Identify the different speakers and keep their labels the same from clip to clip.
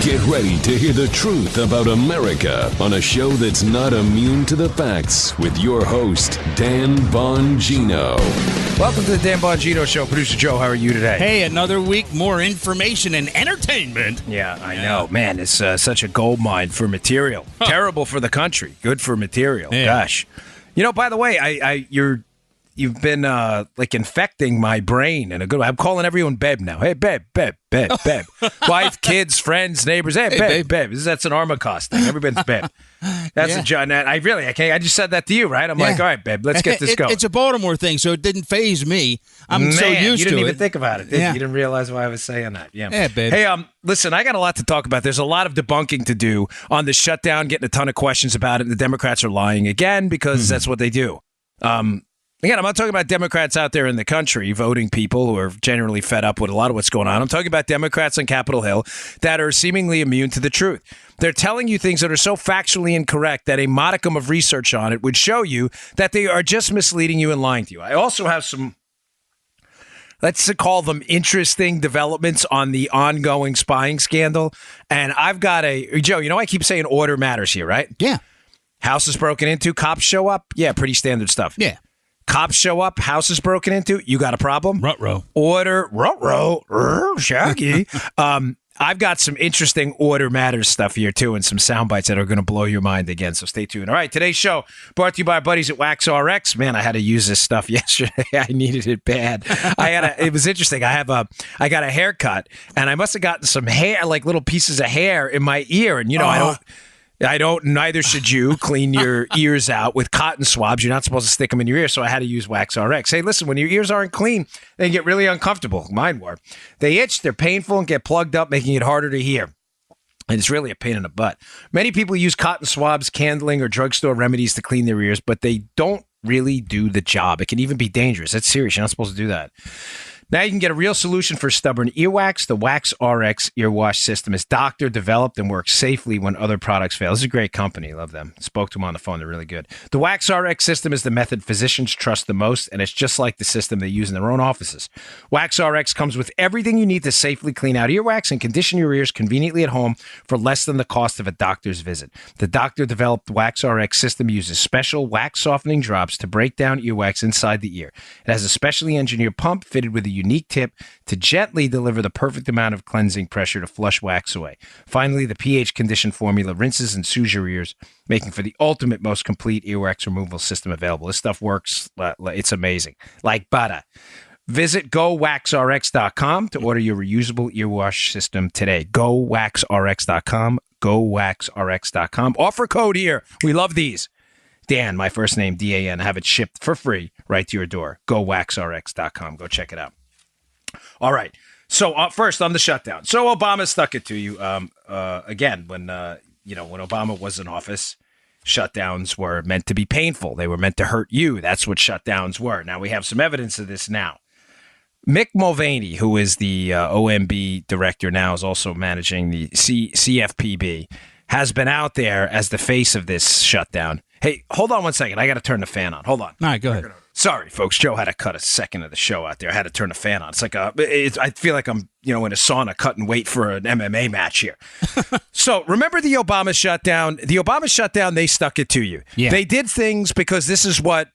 Speaker 1: Get ready to hear the truth about America on a show that's not immune to the facts with your host, Dan Bongino.
Speaker 2: Welcome to the Dan Bongino Show. Producer Joe, how are you today?
Speaker 3: Hey, another week, more information and entertainment.
Speaker 2: Yeah, I know. Man, it's such a gold mine for material. Huh. Terrible for the country. Good for material. Yeah. Gosh. You know, by the way, you've been infecting my brain in a good way. I'm calling everyone babe now. Hey, babe. Wife, kids, friends, neighbors. Hey, babe. That's an Armacost thing. Everybody's babe. That's a John. I can't. I just said that to you, right? I'm like, all right, babe, let's get this going.
Speaker 3: It's a Baltimore thing, so it didn't faze me. I'm so used to it.
Speaker 2: You didn't even think about it, did you? You didn't realize why I was saying that.
Speaker 3: Yeah, babe.
Speaker 2: Hey, listen, I got a lot to talk about. There's a lot of debunking to do on the shutdown, getting a ton of questions about it. The Democrats are lying again because that's what they do. Again, I'm not talking about Democrats out there in the country, voting people who are generally fed up with a lot of what's going on. I'm talking about Democrats on Capitol Hill that are seemingly immune to the truth. They're telling you things that are so factually incorrect that a modicum of research on it would show you that they are just misleading you and lying to you. I also have some, let's call them interesting developments on the ongoing spying scandal. And I've got Joe, you know I keep saying order matters here, right?
Speaker 3: Yeah. House
Speaker 2: is broken into, cops show up. Yeah, pretty standard stuff.
Speaker 3: Yeah.
Speaker 2: Cops show up, house is broken into, you got a problem?
Speaker 3: Ruh-roh.
Speaker 2: Order, ruh-roh, shaggy. I've got some interesting order matters stuff here, too, and some sound bites that are going to blow your mind again, so stay tuned. All right, today's show brought to you by our buddies at Wax RX. Man, I had to use this stuff yesterday. I needed it bad. It was interesting. I got a haircut, and I must have gotten some hair, like little pieces of hair in my ear, and, neither should you clean your ears out with cotton swabs. You're not supposed to stick them in your ear, so I had to use Wax RX. Hey, listen, when your ears aren't clean, they get really uncomfortable. Mine were. They itch, they're painful, and get plugged up, making it harder to hear. And it's really a pain in the butt. Many people use cotton swabs, candling, or drugstore remedies to clean their ears, but they don't really do the job. It can even be dangerous. That's serious. You're not supposed to do that. Now you can get a real solution for stubborn earwax. The Wax RX earwash system is doctor developed and works safely when other products fail. This is a great company. Love them. Spoke to them on the phone. They're really good. The Wax RX system is the method physicians trust the most, and it's just like the system they use in their own offices. Wax RX comes with everything you need to safely clean out earwax and condition your ears conveniently at home for less than the cost of a doctor's visit. The doctor developed Wax RX system uses special wax softening drops to break down earwax inside the ear. It has a specially engineered pump fitted with a unique tip to gently deliver the perfect amount of cleansing pressure to flush wax away. Finally, the pH-conditioned formula rinses and soothes your ears, making for the ultimate, most complete earwax removal system available. This stuff works. It's amazing. Like butter. Visit GoWaxRx.com to order your reusable earwash system today. GoWaxRx.com. GoWaxRx.com. Offer code here. We love these. Dan, my first name, D-A-N. Have it shipped for free right to your door. GoWaxRx.com. Go check it out. All right. So first on the shutdown. So Obama stuck it to you again when Obama was in office. Shutdowns were meant to be painful. They were meant to hurt you. That's what shutdowns were. Now we have some evidence of this now. Mick Mulvaney, who is the OMB director now, is also managing the CFPB, has been out there as the face of this shutdown. Hey, hold on one second. I got to turn the fan on. Hold on.
Speaker 3: All right, go ahead.
Speaker 2: Sorry, folks. Joe had to cut a second of the show out there. I had to turn the fan on. It's like I feel like I'm, in a sauna cutting weight for an MMA match here. So remember the Obama shutdown? The Obama shutdown, they stuck it to you.
Speaker 3: Yeah.
Speaker 2: They did things because this is what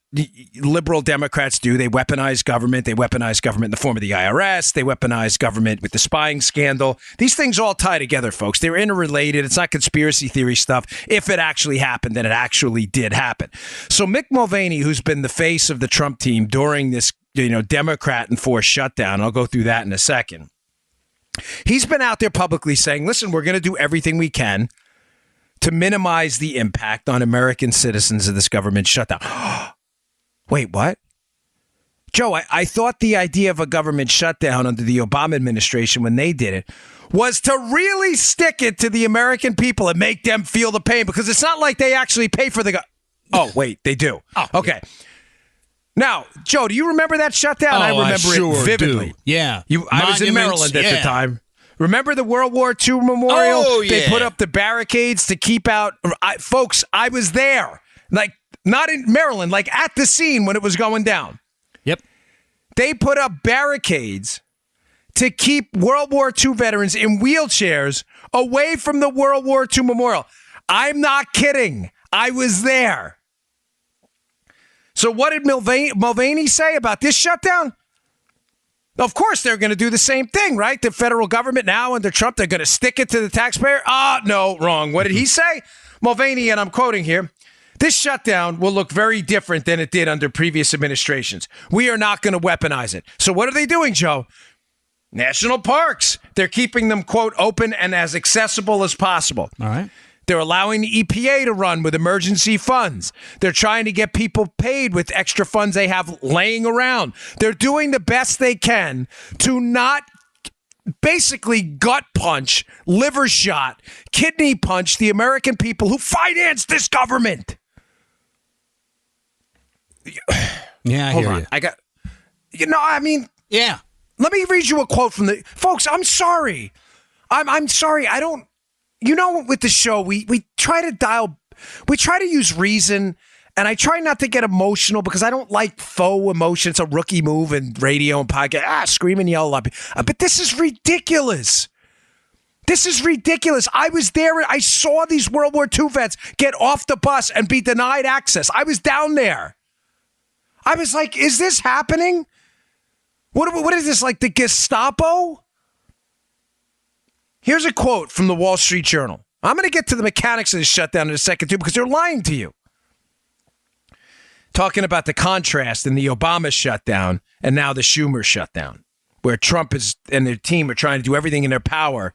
Speaker 2: liberal Democrats do. They weaponize government. They weaponize government in the form of the IRS. They weaponize government with the spying scandal. These things all tie together, folks. They're interrelated. It's not conspiracy theory stuff. If it actually happened, then it actually did happen. So Mick Mulvaney, who's been the face of the Trump team during this, Democrat-enforced shutdown, I'll go through that in a second. He's been out there publicly saying, listen, we're going to do everything we can to minimize the impact on American citizens of this government shutdown. Wait, what? Joe, I thought the idea of a government shutdown under the Obama administration when they did it was to really stick it to the American people and make them feel the pain, because it's not like they actually pay for the Oh, wait, they do. Oh, okay. Now, Joe, do you remember that shutdown? I remember it vividly.
Speaker 3: Do. Yeah.
Speaker 2: I was in Maryland at the time. Remember the World War II memorial?
Speaker 3: Oh, yeah.
Speaker 2: They put up the barricades to keep out. Folks, I was there. Like, not in Maryland, like at the scene when it was going down.
Speaker 3: Yep.
Speaker 2: They put up barricades to keep World War II veterans in wheelchairs away from the World War II memorial. I'm not kidding. I was there. So what did Mulvaney say about this shutdown? Of course, they're going to do the same thing, right? The federal government now under Trump, they're going to stick it to the taxpayer. No, wrong. What did he say? Mulvaney, and I'm quoting here, this shutdown will look very different than it did under previous administrations. We are not going to weaponize it. So what are they doing, Joe? National parks. They're keeping them, quote, open and as accessible as possible.
Speaker 3: All right.
Speaker 2: They're allowing the EPA to run with emergency funds. They're trying to get people paid with extra funds they have laying around. They're doing the best they can to not basically gut punch, liver shot, kidney punch the American people who financed this government.
Speaker 3: Yeah, I
Speaker 2: Hold
Speaker 3: hear
Speaker 2: on.
Speaker 3: you. Yeah.
Speaker 2: Let me read you a quote from the folks. I'm sorry. I'm sorry. I don't. With the show, we try to use reason, and I try not to get emotional because I don't like faux emotion. It's a rookie move in radio and podcast. Scream and yell up. But this is ridiculous. This is ridiculous. I was there. I saw these World War II vets get off the bus and be denied access. I was down there. I was like, is this happening? What is this, like the Gestapo? Here's a quote from the Wall Street Journal. I'm going to get to the mechanics of this shutdown in a second, too, because they're lying to you. Talking about the contrast in the Obama shutdown and now the Schumer shutdown, where Trump and their team are trying to do everything in their power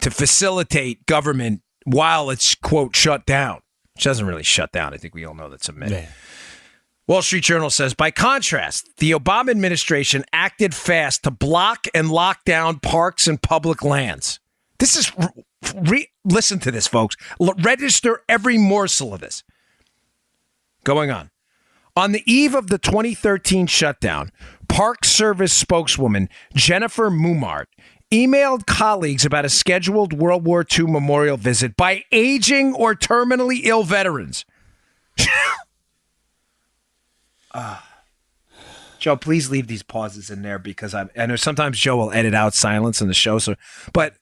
Speaker 2: to facilitate government while it's, quote, shut down. Which doesn't really shut down. I think we all know that's a myth. Yeah. Wall Street Journal says, by contrast, the Obama administration acted fast to block and lock down parks and public lands. This is, listen to this, folks. Register every morsel of this. Going on. On the eve of the 2013 shutdown, Park Service spokeswoman Jennifer Mumart emailed colleagues about a scheduled World War II memorial visit by aging or terminally ill veterans. Joe, please leave these pauses in there because I know sometimes Joe will edit out silence in the show. But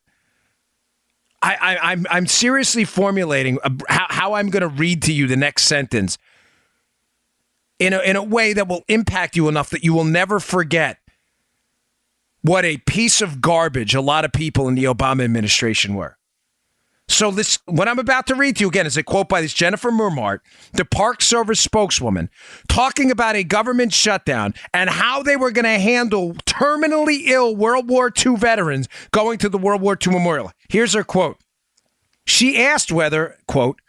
Speaker 2: I'm seriously formulating how I'm going to read to you the next sentence in a way that will impact you enough that you will never forget what a piece of garbage a lot of people in the Obama administration were. So what I'm about to read to you again is a quote by this Jennifer Mumart, the Park Service spokeswoman, talking about a government shutdown and how they were going to handle terminally ill World War II veterans going to the World War II memorial. Here's her quote. She asked whether, quote,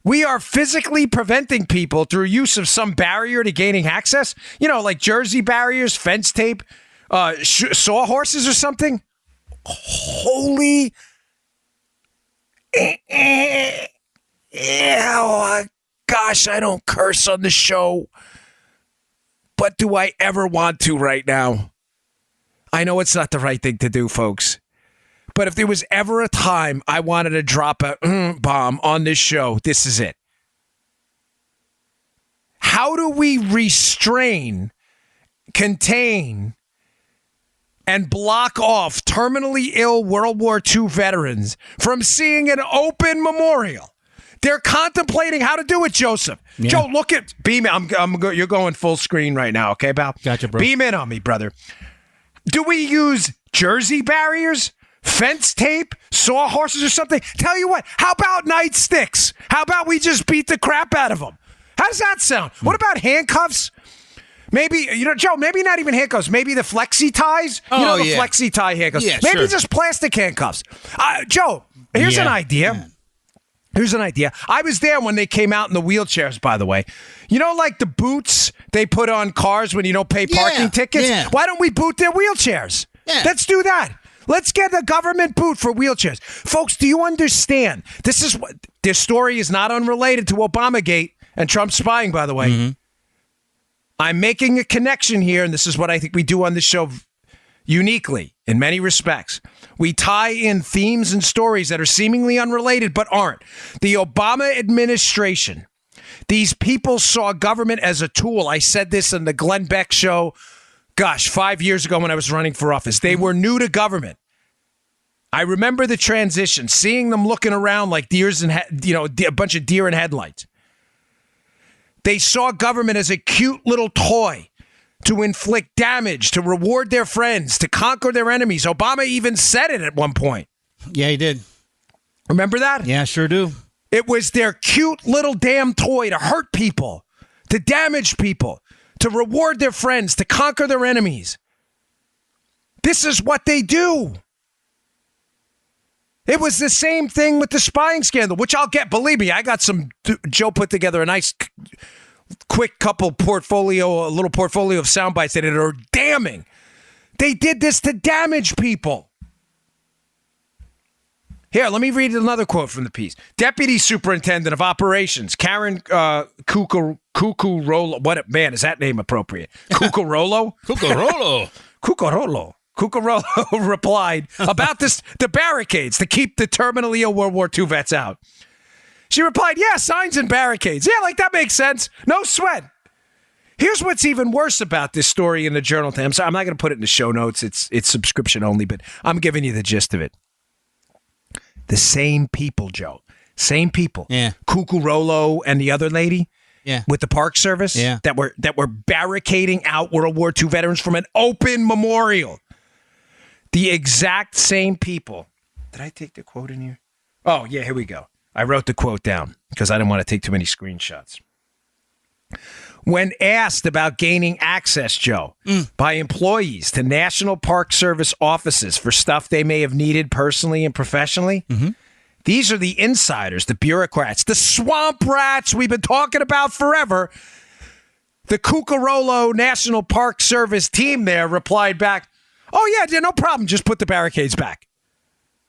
Speaker 2: we are physically preventing people through use of some barrier to gaining access, like jersey barriers, fence tape, sawhorses or something. Holy oh, gosh, I don't curse on the show, but do I ever want to right now? I know it's not the right thing to do, folks, but if there was ever a time I wanted to drop a bomb on this show, this is it. How do we restrain, contain, and block off terminally ill World War II veterans from seeing an open memorial? They're contemplating how to do it, Joseph. Yeah. Joe, look at beam. You're going full screen right now, okay, pal?
Speaker 3: Gotcha, bro.
Speaker 2: Beam in on me, brother. Do we use jersey barriers, fence tape, sawhorses, or something? Tell you what. How about nightsticks? How about we just beat the crap out of them? How does that sound? What about handcuffs? Maybe, Joe, maybe not even handcuffs. Maybe the flexi ties. The flexi tie handcuffs. Yeah, maybe just plastic handcuffs. Joe, here's an idea. Man. Here's an idea. I was there when they came out in the wheelchairs, by the way. Like the boots they put on cars when you don't pay parking tickets? Yeah. Why don't we boot their wheelchairs? Yeah. Let's do that. Let's get a government boot for wheelchairs. Folks, do you understand? This story is not unrelated to Obamagate and Trump spying, by the way. Mm-hmm. I'm making a connection here, and this is what I think we do on this show uniquely in many respects. We tie in themes and stories that are seemingly unrelated but aren't. The Obama administration, these people saw government as a tool. I said this in the Glenn Beck show, gosh, 5 years ago when I was running for office. They were new to government. I remember the transition, seeing them looking around like deers and a bunch of deer in headlights. They saw government as a cute little toy to inflict damage, to reward their friends, to conquer their enemies. Obama even said it at one point.
Speaker 3: Yeah, he did.
Speaker 2: Remember that?
Speaker 3: Yeah, sure do.
Speaker 2: It was their cute little damn toy to hurt people, to damage people, to reward their friends, to conquer their enemies. This is what they do. It was the same thing with the spying scandal, which I'll get. Believe me, I got some. Joe put together a nice, quick a little portfolio of sound bites that are damning. They did this to damage people. Here, let me read another quote from the piece. Deputy Superintendent of Operations, Karen Cucurolo. What, man, is that name appropriate? Cucurolo? Cucurolo replied about the barricades to keep the terminally ill World War II vets out. She replied, yeah, signs and barricades. Yeah, like that makes sense. No sweat. Here's what's even worse about this story in the Journal. I'm sorry, I'm not going to put it in the show notes. It's subscription only, but I'm giving you the gist of it. The same people, Joe. Same people.
Speaker 3: Yeah.
Speaker 2: Cucurolo and the other lady.
Speaker 3: Yeah.
Speaker 2: With the Park Service.
Speaker 3: Yeah.
Speaker 2: That were barricading out World War II veterans from an open memorial. The exact same people. Did I take the quote in here? Oh, yeah, here we go. I wrote the quote down because I didn't want to take too many screenshots. When asked about gaining access, Joe, by employees to National Park Service offices for stuff they may have needed personally and professionally, these are the insiders, the bureaucrats, the swamp rats we've been talking about forever. The Cucurolo National Park Service team there replied back, oh, yeah, no problem. Just put the barricades back.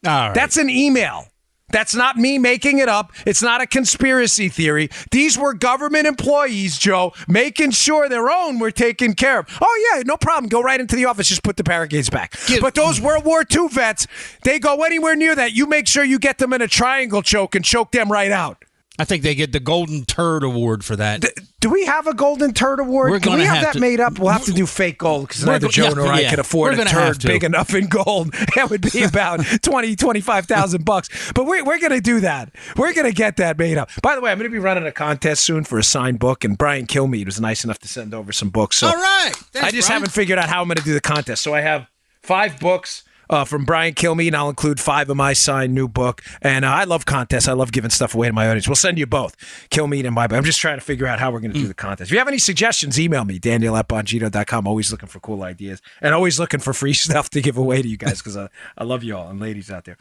Speaker 3: All right.
Speaker 2: That's an email. That's not me making it up. It's not a conspiracy theory. These were government employees, Joe, making sure their own were taken care of. Oh, yeah, no problem. Go right into the office. Just put the barricades back. But those World War II vets, they go anywhere near that. You make sure you get them in a triangle choke and choke them right out.
Speaker 3: I think they get the Golden Turd Award for that.
Speaker 2: Do we have a Golden Turd Award? Can we have that made up? We'll have to do fake gold because neither Joe nor I can afford a turd big enough in gold. That would be about $25,000. But we're going to do that. We're going to get that made up. By the way, I'm going to be running a contest soon for a signed book, and Brian Kilmeade was nice enough to send over some books. So
Speaker 3: all right. Thanks,
Speaker 2: I just
Speaker 3: Brian.
Speaker 2: haven't figured out how I'm going to do the contest. So I have 5 books. From Brian Kilmeade, and I'll include 5 of my signed new book. And I love contests. I love giving stuff away to my audience. We'll send you both, Kilmeade and my book. I'm just trying to figure out how we're going to do the contest. If you have any suggestions, email me, Daniel@Bongino.com. Always looking for cool ideas and always looking for free stuff to give away to you guys because I love you all and ladies out there.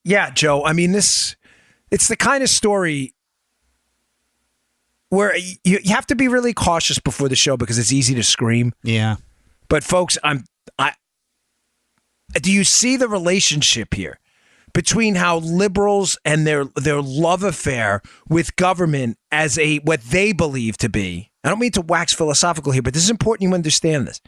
Speaker 2: Yeah, Joe, I mean, it's the kind of story where you have to be really cautious before the show because it's easy to scream.
Speaker 3: Yeah.
Speaker 2: But folks, do you see the relationship here between how liberals and their love affair with government as what they believe to be? I don't mean to wax philosophical here, but this is important you understand this.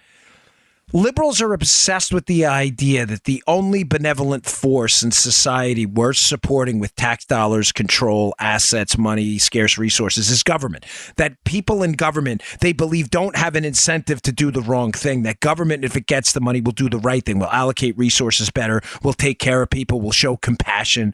Speaker 2: Liberals are obsessed with the idea that the only benevolent force in society worth supporting with tax dollars, control, assets, money, scarce resources is government. That people in government, they believe, don't have an incentive to do the wrong thing. That government, if it gets the money, will do the right thing, will allocate resources better, will take care of people, will show compassion.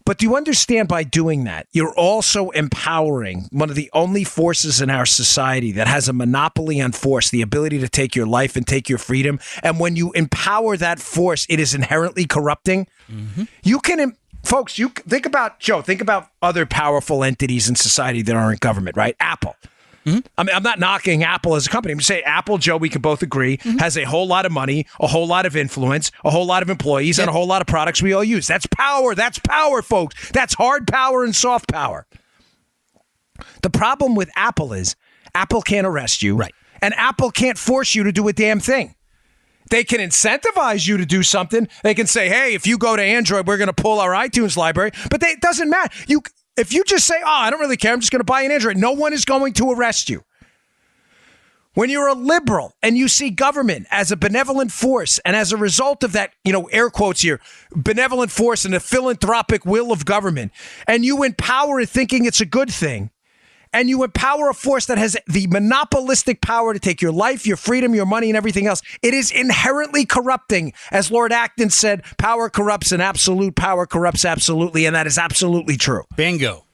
Speaker 2: But do you understand by doing that, you're also empowering one of the only forces in our society that has a monopoly on force, the ability to take your life and take your freedom. And when you empower that force, it is inherently corrupting. Mm-hmm. You can, folks, you think about, Joe, think about other powerful entities in society that aren't government, right? Apple. Mm-hmm. I mean, I'm not knocking Apple as a company. I'm just saying Apple, Joe, we can both agree, has a whole lot of money, a whole lot of influence, a whole lot of employees, and a whole lot of products we all use. That's power. That's power, folks. That's hard power and soft power. The problem with Apple is Apple can't arrest you, right? And Apple can't force you to do a damn thing. They can incentivize you to do something. They can say, hey, if you go to Android, we're going to pull our iTunes library. But it doesn't matter. If you just say, I don't really care, I'm just going to buy an Android, no one is going to arrest you. When you're a liberal and you see government as a benevolent force, and as a result of that, air quotes here, benevolent force and the philanthropic will of government, and you empower it thinking it's a good thing, and you empower a force that has the monopolistic power to take your life, your freedom, your money, and everything else, it is inherently corrupting. As Lord Acton said, power corrupts and absolute power corrupts absolutely, and that is absolutely true.
Speaker 3: Bingo.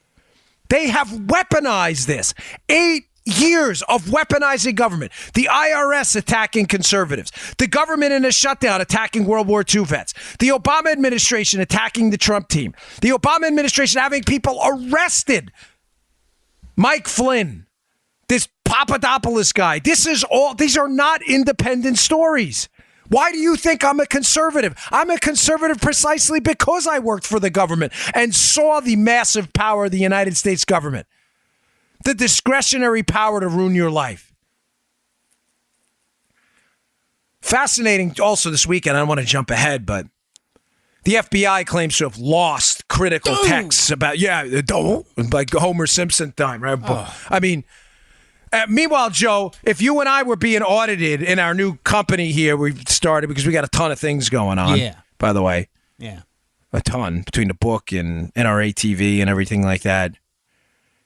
Speaker 2: They have weaponized this. 8 years of weaponizing government. The IRS attacking conservatives. The government in a shutdown attacking World War II vets. The Obama administration attacking the Trump team. The Obama administration having people arrested. Mike Flynn, this Papadopoulos guy. These are not independent stories. Why do you think I'm a conservative? I'm a conservative precisely because I worked for the government and saw the massive power of the United States government. The discretionary power to ruin your life. Fascinating also this weekend, I don't want to jump ahead, but the FBI claims to have lost critical texts about, like Homer Simpson time, right? I mean, meanwhile, Joe, if you and I were being audited in our new company here we've started, because we got a ton of things going on, by the way.
Speaker 3: Yeah.
Speaker 2: A ton between the book and NRA TV and everything like that.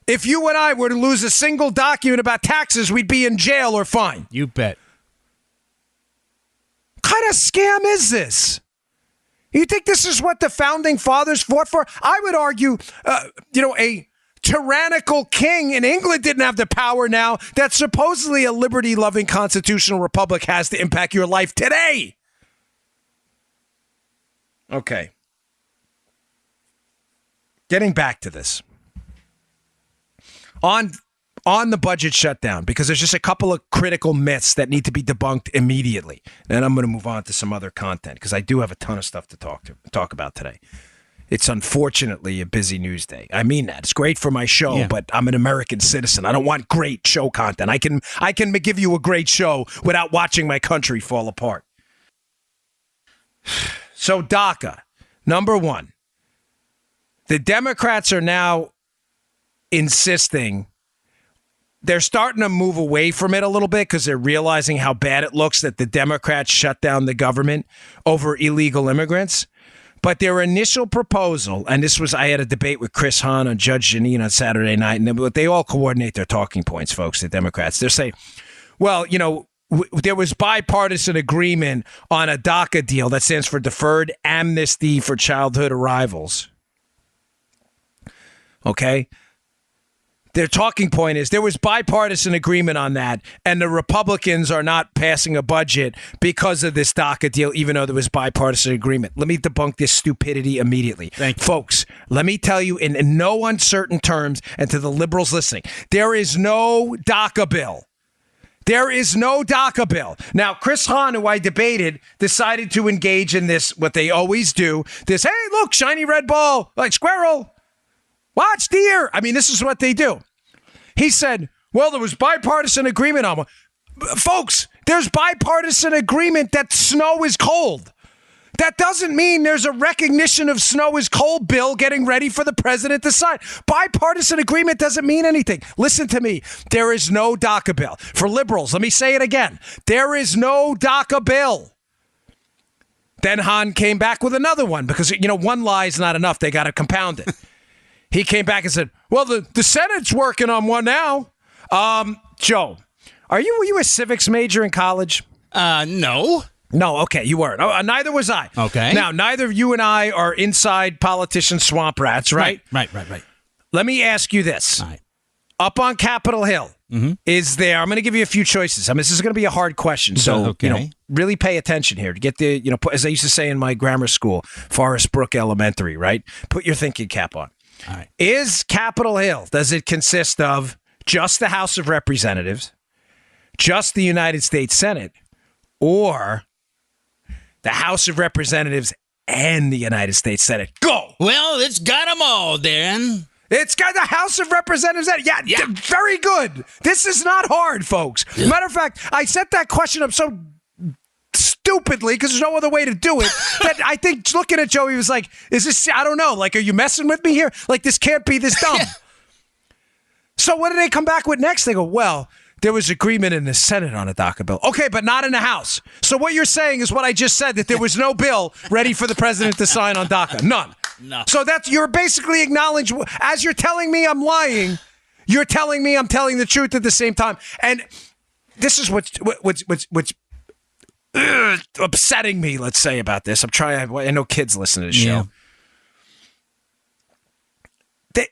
Speaker 2: If you and I were to lose a single document about taxes, we'd be in jail or fined.
Speaker 3: You bet.
Speaker 2: What kind of scam is this? You think this is what the founding fathers fought for? I would argue, a tyrannical king in England didn't have the power now that supposedly a liberty-loving constitutional republic has to impact your life today. Okay. Getting back to this. On the budget shutdown, because there's just a couple of critical myths that need to be debunked immediately. And I'm going to move on to some other content because I do have a ton of stuff to talk about today. It's unfortunately a busy news day. I mean that. It's great for my show, but I'm an American citizen. I don't want great show content. I can give you a great show without watching my country fall apart. So DACA, number one. The Democrats are now insisting they're starting to move away from it a little bit because they're realizing how bad it looks that the Democrats shut down the government over illegal immigrants. But their initial proposal, and I had a debate with Chris Hahn and Judge Janine on Saturday night, and they all coordinate their talking points, folks, the Democrats. They're saying, well, there was bipartisan agreement on a DACA deal that stands for Deferred Amnesty for Childhood Arrivals. Okay? Their talking point is there was bipartisan agreement on that, and the Republicans are not passing a budget because of this DACA deal, even though there was bipartisan agreement. Let me debunk this stupidity immediately.
Speaker 3: Thank you.
Speaker 2: Folks, let me tell you in no uncertain terms, and to the liberals listening, there is no DACA bill. There is no DACA bill. Now, Chris Hahn, who I debated, decided to engage in this, what they always do, this, hey, look, shiny red ball, like squirrel. Watch deer. I mean, this is what they do. He said, well, there was bipartisan agreement on one. Folks, there's bipartisan agreement that snow is cold. That doesn't mean there's a recognition of snow is cold bill getting ready for the president to sign. Bipartisan agreement doesn't mean anything. Listen to me. There is no DACA bill. For liberals, let me say it again. There is no DACA bill. Then Hahn came back with another one because, one lie is not enough. They got to compound it. He came back and said, well, the Senate's working on one now. Joe, were you a civics major in college?
Speaker 3: No.
Speaker 2: No, okay, you weren't. Neither was I.
Speaker 3: Okay.
Speaker 2: Now, neither of you and I are inside politician swamp rats, right?
Speaker 3: Right.
Speaker 2: Let me ask you this.
Speaker 3: All right.
Speaker 2: Up on Capitol Hill, is there, I'm going to give you a few choices. I mean, this is going to be a hard question, so really pay attention here to get the, as I used to say in my grammar school, Forest Brook Elementary, right? Put your thinking cap on.
Speaker 3: All right.
Speaker 2: Is Capitol Hill, does it consist of just the House of Representatives, just the United States Senate, or the House of Representatives and the United States Senate? Go!
Speaker 3: Well, it's got them all, Darren.
Speaker 2: It's got the House of Representatives. Yeah, very good. This is not hard, folks. Matter of fact, I set that question up so stupidly, because there's no other way to do it, that I think looking at Joe, he was like, is this, I don't know, like, are you messing with me here? Like, this can't be this dumb. So what do they come back with next? They go, well, there was agreement in the Senate on a DACA bill. Okay, but not in the House. So what you're saying is what I just said, that there was no bill ready for the president to sign on DACA. None.
Speaker 3: No.
Speaker 2: So you're basically acknowledging, as you're telling me I'm lying, You're telling me I'm telling the truth at the same time. And this is what's upsetting me, let's say, about this. I know kids listen to the show.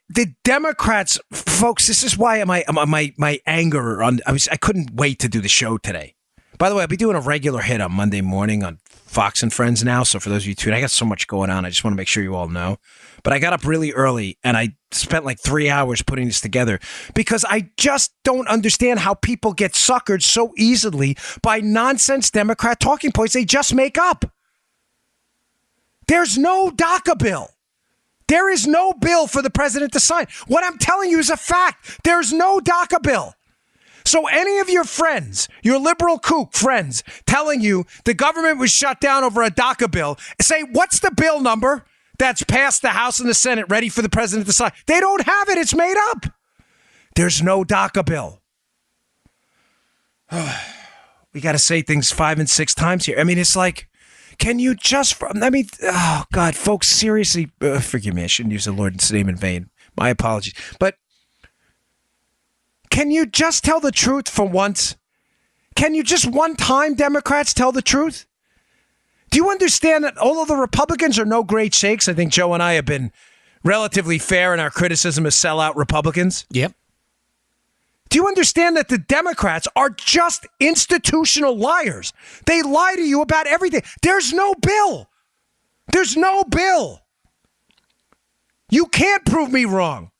Speaker 2: The Democrats, folks, this is why my anger I couldn't wait to do the show today. By the way, I'll be doing a regular hit on Monday morning on Fox and Friends now. So for those of you tuning, I got so much going on. I just want to make sure you all know. But I got up really early and I spent like 3 hours putting this together because I just don't understand how people get suckered so easily by nonsense Democrat talking points they just make up. There's no DACA bill. There is no bill for the president to sign. What I'm telling you is a fact. There's no DACA bill. So any of your friends, your liberal kook friends, telling you the government was shut down over a DACA bill, say, what's the bill number that's passed the House and the Senate ready for the president to sign? They don't have it. It's made up. There's no DACA bill. We got to say things 5 and 6 times here. I mean, it's like, can you just, oh God, folks, seriously, forgive me. I shouldn't use the Lord's name in vain. My apologies. But can you just tell the truth for once? Can you just one time, Democrats, tell the truth? Do you understand that although the Republicans are no great shakes, I think Joe and I have been relatively fair in our criticism of sellout Republicans?
Speaker 3: Yep.
Speaker 2: Do you understand that the Democrats are just institutional liars? They lie to you about everything. There's no bill. There's no bill. You can't prove me wrong.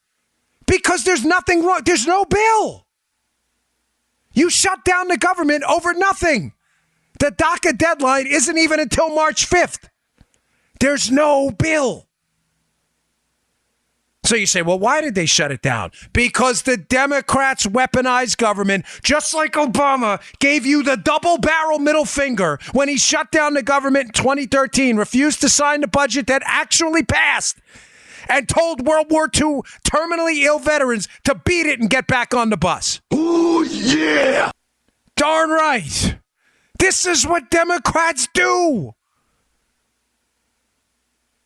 Speaker 2: Because there's nothing wrong. There's no bill. You shut down the government over nothing. The DACA deadline isn't even until March 5th. There's no bill. So you say, well, why did they shut it down? Because the Democrats weaponized government, just like Obama gave you the double-barrel middle finger when he shut down the government in 2013, refused to sign the budget that actually passed, and told World War II terminally ill veterans to beat it and get back on the bus.
Speaker 1: Ooh, yeah!
Speaker 2: Darn right. This is what Democrats do.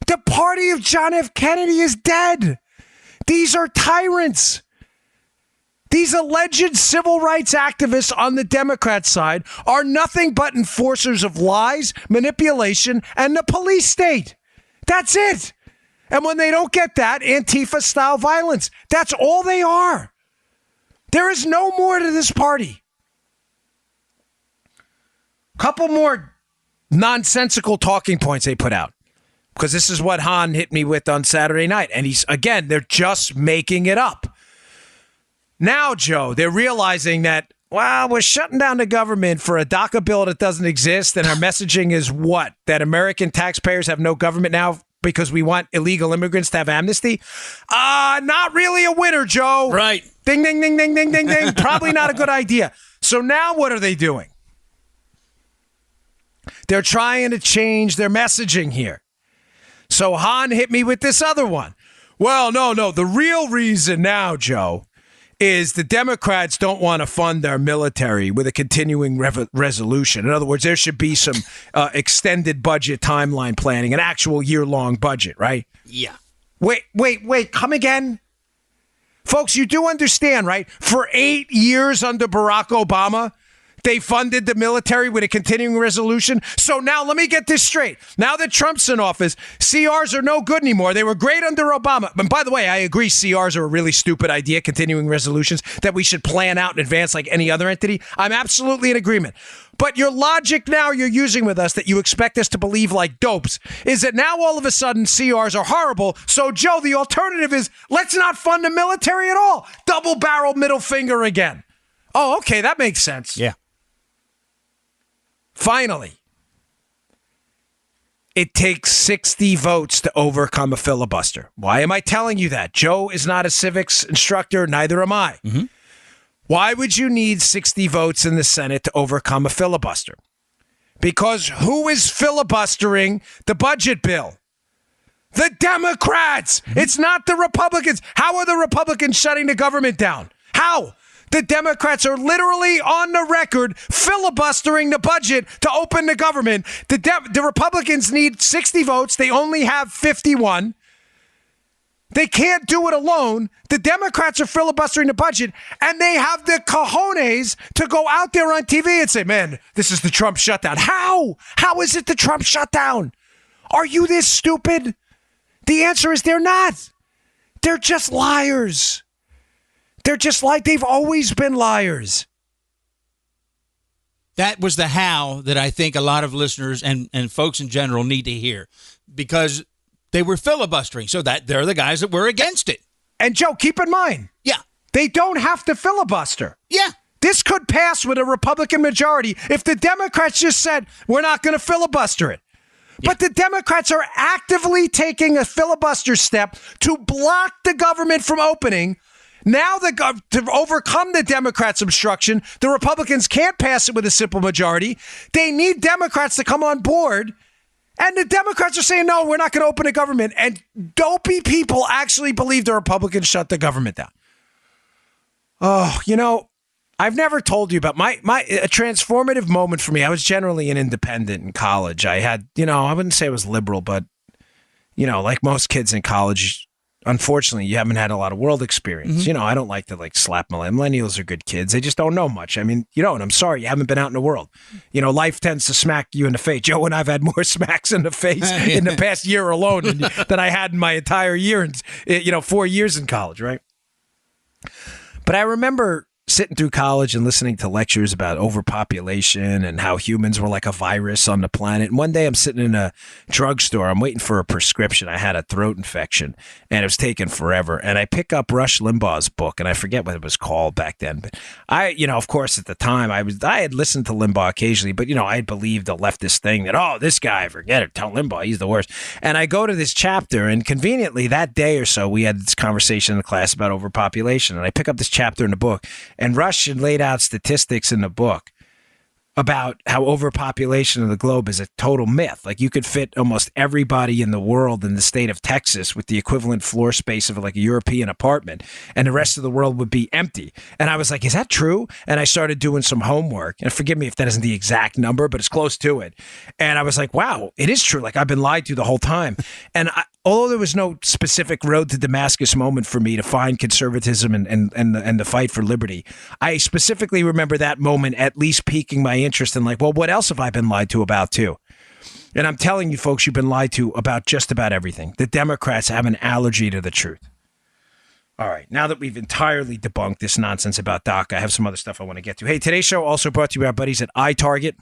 Speaker 2: The party of John F. Kennedy is dead. These are tyrants. These alleged civil rights activists on the Democrat side are nothing but enforcers of lies, manipulation, and the police state. That's it. And when they don't get that, Antifa-style violence. That's all they are. There is no more to this party. Couple more nonsensical talking points they put out. Because this is what Han hit me with on Saturday night. And they're just making it up. Now, Joe, they're realizing that, well, we're shutting down the government for a DACA bill that doesn't exist. And our messaging is what? That American taxpayers have no government now because we want illegal immigrants to have amnesty? Not really a winner, Joe.
Speaker 3: Right.
Speaker 2: Ding, ding, ding, ding, ding, ding, ding. Probably not a good idea. So now what are they doing? They're trying to change their messaging here. So Han hit me with this other one. Well, no. The real reason now, Joe, is the Democrats don't want to fund our military with a continuing resolution. In other words, there should be some extended budget timeline planning, an actual year-long budget, right?
Speaker 3: Yeah.
Speaker 2: Wait. Come again? Folks, you do understand, right? For 8 years under Barack Obama, they funded the military with a continuing resolution. So now let me get this straight. Now that Trump's in office, CRs are no good anymore. They were great under Obama. And by the way, I agree CRs are a really stupid idea, continuing resolutions, that we should plan out in advance like any other entity. I'm absolutely in agreement. But your logic now you're using with us that you expect us to believe like dopes is that now all of a sudden CRs are horrible. So, Joe, the alternative is let's not fund the military at all. Double-barrel middle finger again. Oh, okay, that makes sense.
Speaker 3: Yeah.
Speaker 2: Finally, it takes 60 votes to overcome a filibuster. Why am I telling you that? Joe is not a civics instructor, neither am I. Mm-hmm. Why would you need 60 votes in the Senate to overcome a filibuster? Because who is filibustering the budget bill? The Democrats. Mm-hmm. It's not the Republicans. How are the Republicans shutting the government down? How? The Democrats are literally on the record filibustering the budget to open the government. The Republicans need 60 votes. They only have 51. They can't do it alone. The Democrats are filibustering the budget, and they have the cojones to go out there on TV and say, man, this is the Trump shutdown. How? How is it the Trump shutdown? Are you this stupid? The answer is they're not. They're just liars. They're just like they've always been liars.
Speaker 3: That was the how that I think a lot of listeners and folks in general need to hear, because they were filibustering, so that they're the guys that were against it.
Speaker 2: And Joe, keep in mind, they don't have to filibuster.
Speaker 3: Yeah.
Speaker 2: This could pass with a Republican majority if the Democrats just said, we're not going to filibuster it. Yeah. But the Democrats are actively taking a filibuster step to block the government from opening. Now, to overcome the Democrats' obstruction, the Republicans can't pass it with a simple majority. They need Democrats to come on board. And the Democrats are saying, no, we're not going to open the government. And dopey people actually believe the Republicans shut the government down. Oh, I've never told you about a transformative moment for me. I was generally an independent in college. I had, I wouldn't say I was liberal, but, like most kids in college, unfortunately, you haven't had a lot of world experience. Mm-hmm. I don't like to slap millennials are good kids. They just don't know much. I mean, and I'm sorry, you haven't been out in the world. Life tends to smack you in the face. Joe and I've had more smacks in the face in the past year alone than I had in my entire year, 4 years in college, right? But I remember sitting through college and listening to lectures about overpopulation and how humans were like a virus on the planet. And one day I'm sitting in a drugstore. I'm waiting for a prescription. I had a throat infection and it was taking forever. And I pick up Rush Limbaugh's book, and I forget what it was called back then. But I, of course, at the time I had listened to Limbaugh occasionally, but I had believed the leftist thing that, this guy, forget it, tell Limbaugh, he's the worst. And I go to this chapter, and conveniently that day or so, we had this conversation in the class about overpopulation. And I pick up this chapter in the book, and Rush had laid out statistics in the book about how overpopulation of the globe is a total myth. Like, you could fit almost everybody in the world in the state of Texas with the equivalent floor space of like a European apartment, and the rest of the world would be empty. And I was like, is that true? And I started doing some homework, and forgive me if that isn't the exact number, but it's close to it. And I was like, wow, it is true. Like, I've been lied to the whole time. And although there was no specific road to Damascus moment for me to find conservatism and the fight for liberty, I specifically remember that moment at least piquing my interest in like, well, what else have I been lied to about too? And I'm telling you folks, you've been lied to about just about everything. The Democrats have an allergy to the truth. All right, now that we've entirely debunked this nonsense about DACA, I have some other stuff I want to get to. Hey, today's show also brought to you by our buddies at iTarget.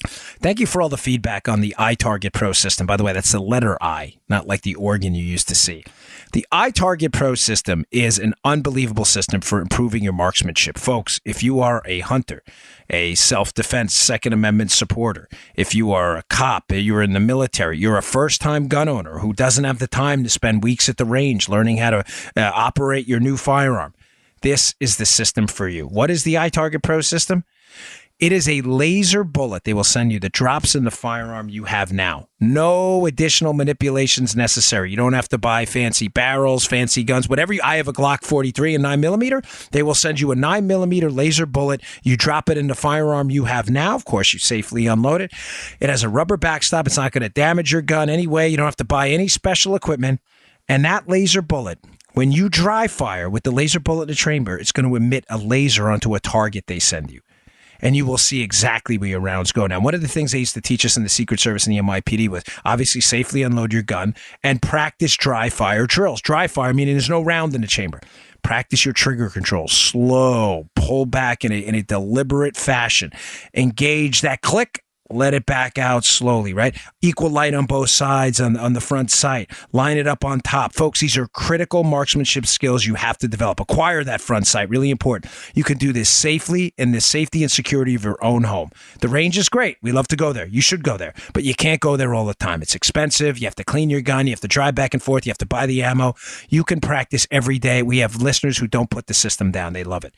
Speaker 2: Thank you for all the feedback on the iTarget Pro system. By the way, that's the letter I, not like the organ you used to see. The iTarget Pro system is an unbelievable system for improving your marksmanship. Folks, if you are a hunter, a self-defense Second Amendment supporter, if you are a cop, you're in the military, you're a first-time gun owner who doesn't have the time to spend weeks at the range learning how to operate your new firearm, this is the system for you. What is the iTarget Pro system? It is a laser bullet they will send you that drops in the firearm you have now. No additional manipulations necessary. You don't have to buy fancy barrels, fancy guns, whatever. I have a Glock 43 and 9mm. They will send you a 9mm laser bullet. You drop it in the firearm you have now. Of course, you safely unload it. It has a rubber backstop. It's not going to damage your gun anyway. You don't have to buy any special equipment. And that laser bullet, when you dry fire with the laser bullet in the chamber, it's going to emit a laser onto a target they send you. And you will see exactly where your rounds go. Now, one of the things they used to teach us in the Secret Service and the NYPD was obviously safely unload your gun and practice dry fire drills. Dry fire meaning there's no round in the chamber. Practice your trigger control. Slow, pull back in a deliberate fashion. Engage that click. Let it back out slowly, right? Equal light on both sides on the front sight. Line it up on top. Folks, these are critical marksmanship skills you have to develop. Acquire that front sight, really important. You can do this safely in the safety and security of your own home. The range is great. We love to go there. You should go there. But you can't go there all the time. It's expensive. You have to clean your gun. You have to drive back and forth. You have to buy the ammo. You can practice every day. We have listeners who don't put the system down. They love it.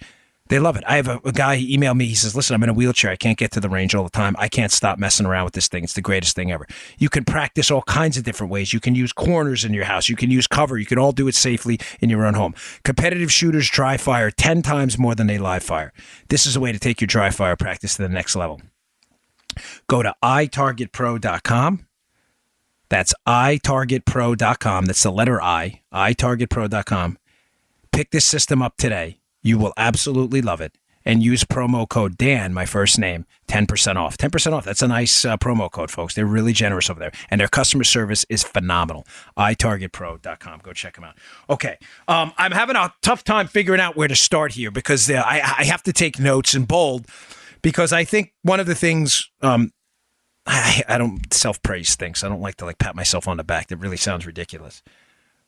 Speaker 2: They love it. I have a guy, he emailed me. He says, listen, I'm in a wheelchair. I can't get to the range all the time. I can't stop messing around with this thing. It's the greatest thing ever. You can practice all kinds of different ways. You can use corners in your house. You can use cover. You can all do it safely in your own home. Competitive shooters dry fire 10 times more than they live fire. This is a way to take your dry fire practice to the next level. Go to itargetpro.com. That's itargetpro.com. That's the letter I, itargetpro.com. Pick this system up today. You will absolutely love it. And use promo code Dan, my first name, 10% off. 10% off. That's a nice promo code, folks. They're really generous over there. And their customer service is phenomenal. itargetpro.com. Go check them out. Okay. I'm having a tough time figuring out where to start here because I have to take notes in bold because I think one of the things I don't self-praise things. I don't like to pat myself on the back. That really sounds ridiculous.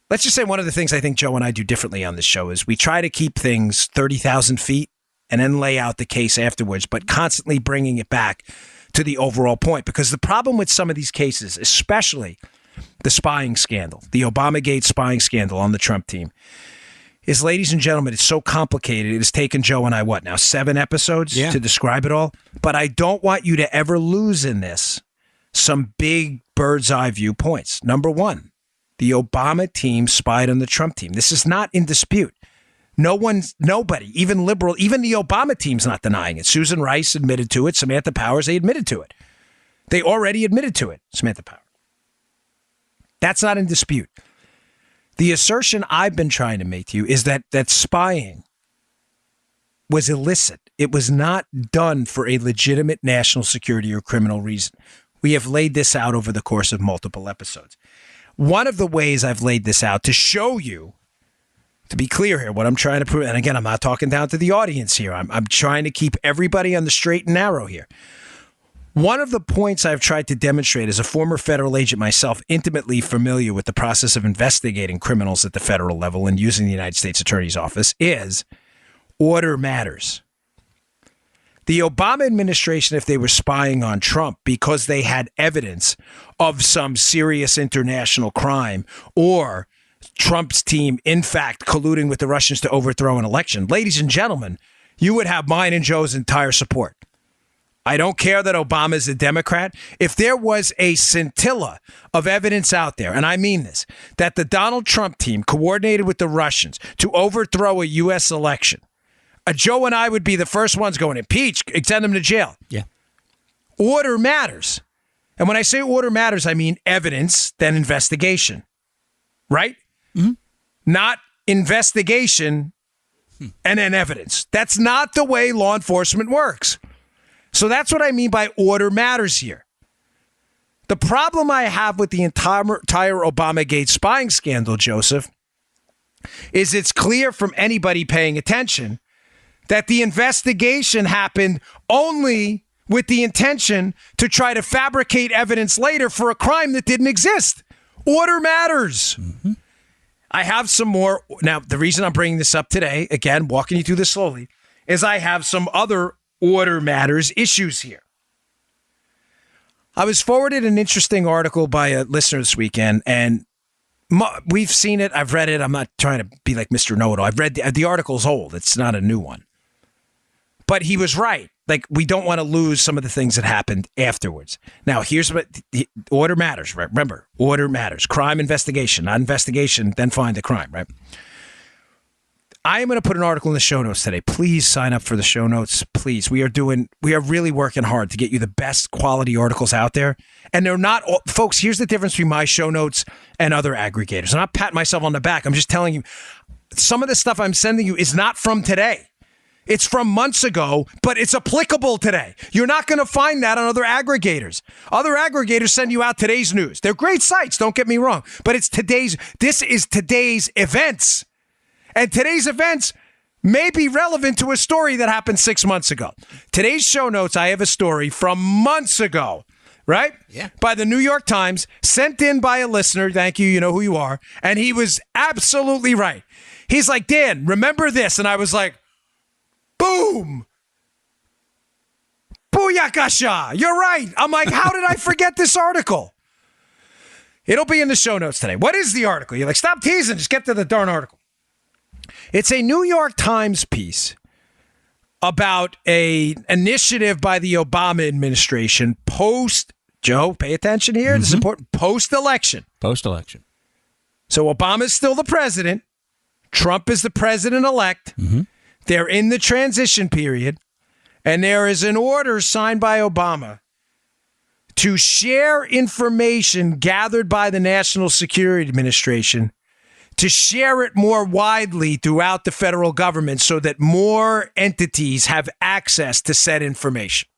Speaker 2: Let's just say one of the things I think Joe and I do differently on this show is we try to keep things 30,000 feet and then lay out the case afterwards, but constantly bringing it back to the overall point. Because the problem with some of these cases, especially the spying scandal, the Obamagate spying scandal on the Trump team, is, ladies and gentlemen, it's so complicated. It has taken Joe and I, 7 episodes to describe it all? But I don't want you to ever lose in this some big bird's eye view points. Number one, the Obama team spied on the Trump team. This is not in dispute. Nobody, even liberal, even the Obama team's not denying it. Susan Rice admitted to it. Samantha Powers, they admitted to it. They already admitted to it, Samantha Powers. That's not in dispute. The assertion I've been trying to make to you is that spying was illicit. It was not done for a legitimate national security or criminal reason. We have laid this out over the course of multiple episodes. One of the ways I've laid this out to show you, to be clear here, what I'm trying to prove, and again, I'm not talking down to the audience here. I'm trying to keep everybody on the straight and narrow here. One of the points I've tried to demonstrate as a former federal agent myself, intimately familiar with the process of investigating criminals at the federal level and using the United States Attorney's Office, is order matters. The Obama administration, if they were spying on Trump because they had evidence of some serious international crime or Trump's team, in fact, colluding with the Russians to overthrow an election, ladies and gentlemen, you would have mine and Joe's entire support. I don't care that Obama is a Democrat. If there was a scintilla of evidence out there, and I mean this, that the Donald Trump team coordinated with the Russians to overthrow a U.S. election, Joe and I would be the first ones going, impeach, send them to jail.
Speaker 3: Yeah.
Speaker 2: Order matters. And when I say order matters, I mean evidence, then investigation. Right? Mm-hmm. Not investigation and then evidence. That's not the way law enforcement works. So that's what I mean by order matters here. The problem I have with the entire Obamagate spying scandal, Joseph, is it's clear from anybody paying attention that the investigation happened only with the intention to try to fabricate evidence later for a crime that didn't exist. Order matters. Mm-hmm. I have some more. Now, the reason I'm bringing this up today, again, walking you through this slowly, is I have some other order matters issues here. I was forwarded an interesting article by a listener this weekend, and we've seen it. I've read it. I'm not trying to be like Mr. Know-It-All. I've read the article's old. It's not a new one. But he was right. Like, we don't want to lose some of the things that happened afterwards. Now, here's what order matters, right? Remember, order matters. Crime investigation, not investigation, then find the crime, right? I am going to put an article in the show notes today. Please sign up for the show notes. Please. We are really working hard to get you the best quality articles out there. And they're not, folks, here's the difference between my show notes and other aggregators. I'm not patting myself on the back. I'm just telling you, some of the stuff I'm sending you is not from today. It's from months ago, but it's applicable today. You're not going to find that on other aggregators. Other aggregators send you out today's news. They're great sites, don't get me wrong, but this is today's events. And today's events may be relevant to a story that happened 6 months ago. Today's show notes, I have a story from months ago, right?
Speaker 3: Yeah. By
Speaker 2: the New York Times, sent in by a listener. Thank you. You know who you are. And he was absolutely right. He's like, Dan, remember this? And I was like, boom. Booyakasha. You're right. I'm like, how did I forget this article? It'll be in the show notes today. What is the article? You're like, stop teasing. Just get to the darn article. It's a New York Times piece about an initiative by the Obama administration Joe, pay attention here. This is important. Post-election.
Speaker 3: Post-election.
Speaker 2: So Obama's still the president. Trump is the president-elect. Mm-hmm. They're in the transition period, and there is an order signed by Obama to share information gathered by the National Security Administration, to share it more widely throughout the federal government so that more entities have access to said information.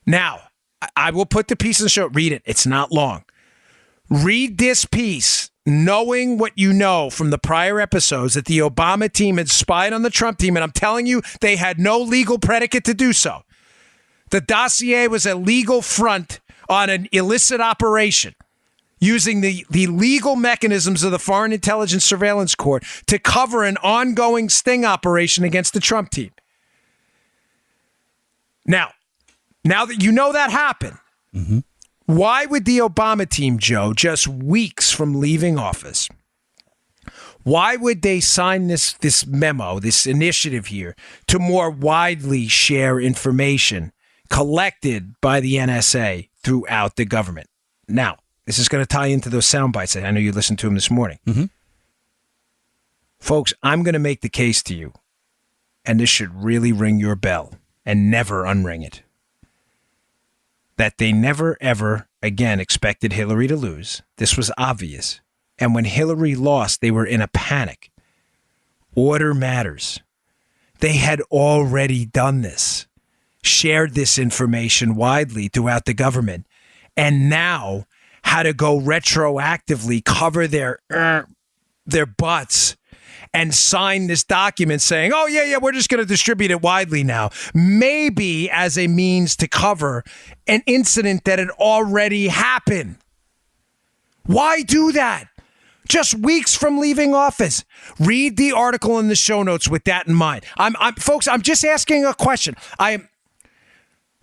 Speaker 2: Now, I will put the piece in the show. Read it. It's not long. Read this piece, knowing what you know from the prior episodes that the Obama team had spied on the Trump team, and I'm telling you, they had no legal predicate to do so. The dossier was a legal front on an illicit operation using the legal mechanisms of the Foreign Intelligence Surveillance Court to cover an ongoing sting operation against the Trump team. Now that you know that happened, why would the Obama team, Joe, just weeks from leaving office, why would they sign this memo, this initiative here, to more widely share information collected by the NSA throughout the government? Now, this is going to tie into those sound bites. I know you listened to them this morning. Folks, I'm going to make the case to you, and this should really ring your bell and never unring it, that they never, ever again expected Hillary to lose. This was obvious. And when Hillary lost, they were in a panic. Order matters. They had already done this, shared this information widely throughout the government, and now had to go retroactively cover their butts and sign this document saying, oh, yeah, we're just going to distribute it widely now, maybe as a means to cover an incident that had already happened. Why do that? Just weeks from leaving office. Read the article in the show notes with that in mind. Folks, I'm just asking a question.